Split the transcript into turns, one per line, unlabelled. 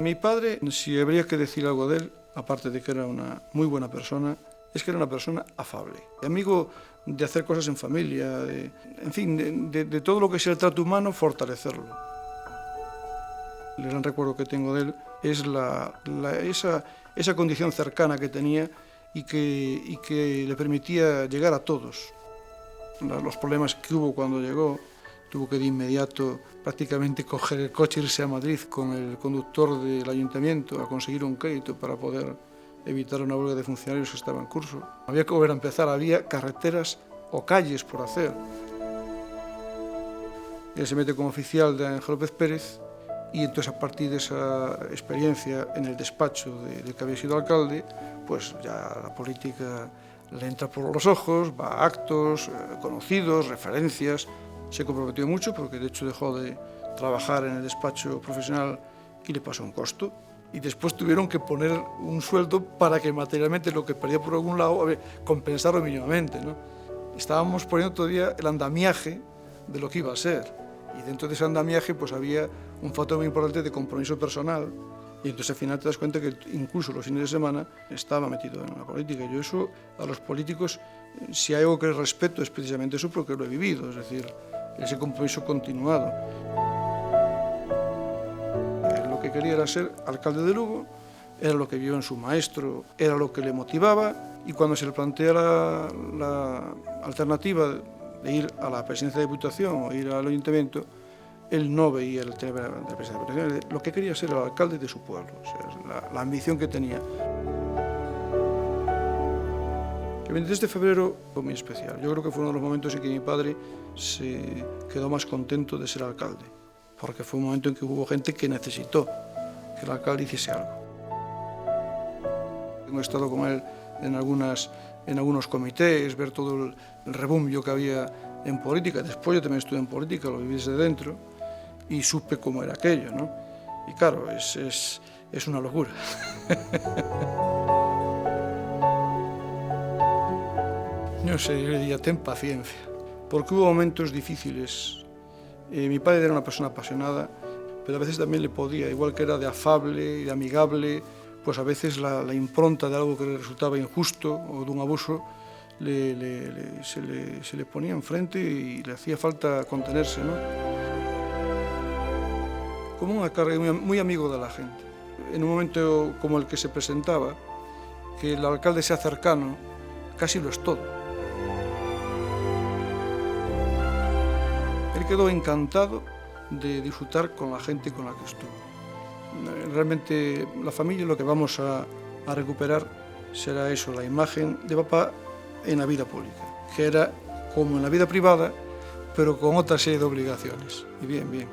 Mi padre, si habría que decir algo de él, aparte de que era una muy buena persona, es que era una persona afable, amigo de hacer cosas en familia, en fin, de todo lo que sea el trato humano, fortalecerlo. El gran recuerdo que tengo de él es esa condición cercana que tenía y que le permitía llegar a todos. Los problemas que hubo cuando llegó, tuvo que de inmediato prácticamente coger el coche e irse a Madrid con el conductor del ayuntamiento a conseguir un crédito para poder evitar una huelga de funcionarios que estaba en curso. Había que volver a empezar, había carreteras o calles por hacer. Él se mete como oficial de Ángel López Pérez y entonces a partir de esa experiencia en el despacho del que había sido alcalde, pues ya la política le entra por los ojos, va a actos conocidos, referencias. Se comprometió mucho porque de hecho dejó de trabajar en el despacho profesional y le pasó un costo. Y después tuvieron que poner un sueldo para que materialmente lo que perdía por algún lado, compensarlo mínimamente, ¿no? Estábamos poniendo todavía el andamiaje de lo que iba a ser. Y dentro de ese andamiaje pues había un factor muy importante de compromiso personal. Y entonces al final te das cuenta que incluso los fines de semana estaba metido en la política. Yo eso a los políticos, si hay algo que respeto es precisamente eso porque lo he vivido, es decir, ese compromiso continuado. Lo que quería era ser alcalde de Lugo, era lo que vio en su maestro, era lo que le motivaba y cuando se le plantea la alternativa de ir a la presidencia de Diputación o ir al ayuntamiento, él no veía el tema de la presidencia de Diputación, lo que quería ser el alcalde de su pueblo, o sea, la ambición que tenía. El 23 de febrero fue muy especial. Yo creo que fue uno de los momentos en que mi padre se quedó más contento de ser alcalde, porque fue un momento en que hubo gente que necesitó que el alcalde hiciese algo. He estado con él en algunos comités, ver todo el rebumbio que había en política. Después yo también estuve en política, lo viví desde dentro y supe cómo era aquello, ¿no? Y claro, es una locura. No sé, yo le diría, ten paciencia, porque hubo momentos difíciles. Mi padre era una persona apasionada, pero a veces también le podía, igual que era de afable y de amigable, pues a veces la impronta de algo que le resultaba injusto o de un abuso se le ponía enfrente y le hacía falta contenerse, ¿no? Como una carga, muy amigo de la gente. En un momento como el que se presentaba, que el alcalde sea cercano, casi lo es todo. Él quedó encantado de disfrutar con la gente con la que estuvo. Realmente la familia lo que vamos a recuperar será eso, la imagen de papá en la vida pública, que era como en la vida privada, pero con otra serie de obligaciones. Y bien, bien.